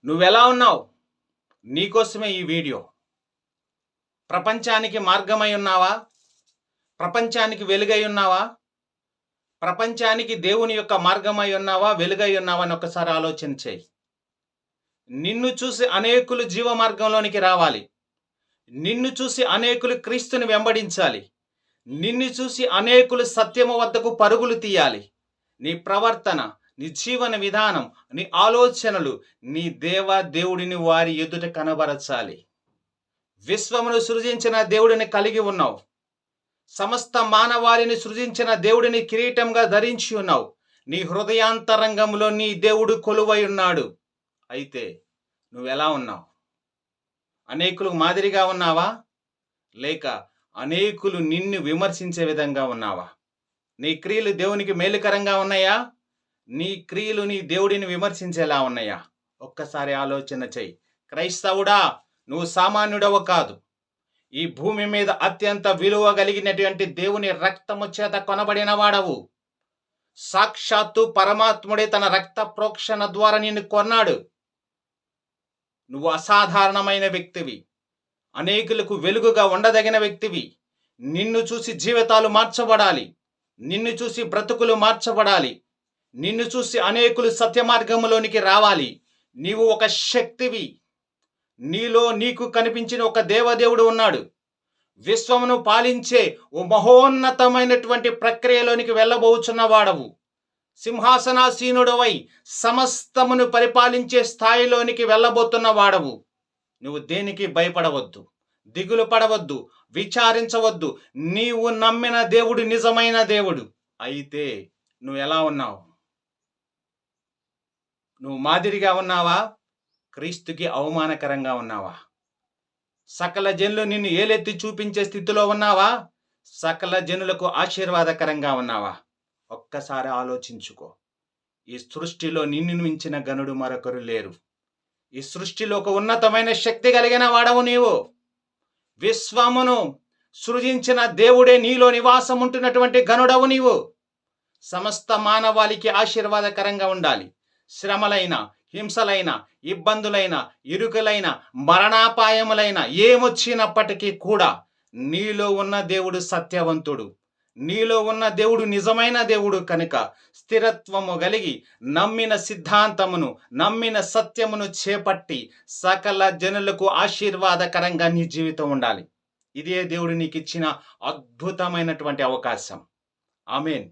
నువ్వెలా ఉన్నావు? నీకోసమే ఈ వీడియో. ప్రపంచానికి మార్గమై ఉన్నావా? ప్రపంచానికి వెలుగై ఉన్నావా? ప్రపంచానికి దేవుని యొక్క మార్గమై ఉన్నావా? వెలుగై ఉన్నావా అని ఒకసారి ఆలోచన చేయి. నిన్ను చూసి అనేకులు జీవ మార్గంలోనికి రావాలి. నిన్ను చూసి అనేకులు క్రీస్తుని వెంబడించాలి. నిన్ను చూసి అనేకులు సత్యము వద్దకు పరుగులు తీయాలి. నీ ప్రవర్తన, నీ జీవన విధానం, నీ ఆలోచనలు నీ దేవుడిని వారి ఎదుట కనబరచాలి. విశ్వమును సృజించిన దేవుడిని కలిగి ఉన్నావు. సమస్త మానవాళిని సృజించిన దేవుడిని కిరీటంగా ధరించి ఉన్నావు. నీ హృదయాంతరంగంలో నీ దేవుడు కొలువై ఉన్నాడు. అయితే నువ్వెలా ఉన్నావు? అనేకులకు మాదిరిగా ఉన్నావా? లేక అనేకులు నిన్ను విమర్శించే విధంగా ఉన్నావా? నీ క్రియలు దేవునికి మేలుకరంగా ఉన్నాయా? నీ క్రియలు నీ దేవుడిని విమర్శించేలా ఉన్నాయా? ఒక్కసారి ఆలోచన చెయ్యి. క్రైస్తవుడా, నువ్వు సామాన్యుడవ కాదు. ఈ భూమి మీద అత్యంత విలువ కలిగినటువంటి దేవుని రక్తము చేత కొనబడిన వాడవు. సాక్షాత్తు పరమాత్ముడే తన రక్త ప్రోక్షణ ద్వారా నిన్ను కొన్నాడు. నువ్వు అసాధారణమైన వ్యక్తివి. అనేకులకు వెలుగుగా ఉండదగిన వ్యక్తివి. నిన్ను చూసి జీవితాలు మార్చబడాలి. నిన్ను చూసి బ్రతుకులు మార్చబడాలి. నిన్ను చూసి అనేకులు సత్య మార్గంలోనికి రావాలి. నీవు ఒక శక్తివి. నీకు కనిపించిన ఒక దేవదేవుడు ఉన్నాడు. విశ్వమును పాలించే ఓ మహోన్నతమైనటువంటి ప్రక్రియలోనికి వెళ్ళబోచున్న వాడవు. సింహాసనాసీనుడవై సమస్తమును పరిపాలించే స్థాయిలోనికి వెళ్ళబోతున్న వాడవు. నువ్వు దేనికి భయపడవద్దు, దిగులు పడవద్దు, విచారించవద్దు. నీవు నమ్మిన దేవుడు నిజమైన దేవుడు. అయితే నువ్వు ఎలా ఉన్నావు? నువ్వు మాదిరిగా ఉన్నావా? క్రీస్తుకి అవమానకరంగా ఉన్నావా? సకల జనులు నిన్ను ఏలెత్తి చూపించే స్థితిలో ఉన్నావా? సకల జనులకు ఆశీర్వాదకరంగా ఉన్నావా? ఒక్కసారి ఆలోచించుకో. ఈ సృష్టిలో నిన్ను మించిన గనుడు మరొకరు లేరు. ఈ సృష్టిలో ఒక ఉన్నతమైన శక్తి కలిగిన వాడవు నీవు. విశ్వమును సృజించిన దేవుడే నీలో నివాసం ఉంటున్నటువంటి గనుడవు నీవు. సమస్త మానవాళికి ఆశీర్వాదకరంగా ఉండాలి. శ్రమలైన, హింసలైన, ఇబ్బందులైన, ఇరుకులైన, మరణాపాయములైన ఏమొచ్చినప్పటికీ కూడా నీలో ఉన్న దేవుడు సత్యవంతుడు. నీలో ఉన్న దేవుడు నిజమైన దేవుడు కనుక స్థిరత్వము కలిగి నమ్మిన సిద్ధాంతమును, నమ్మిన సత్యమును చేపట్టి సకల జనులకు ఆశీర్వాదకరంగా నీ జీవితం ఉండాలి. ఇదే దేవుడు నీకు ఇచ్చిన అద్భుతమైనటువంటి అవకాశం. ఆమేన్.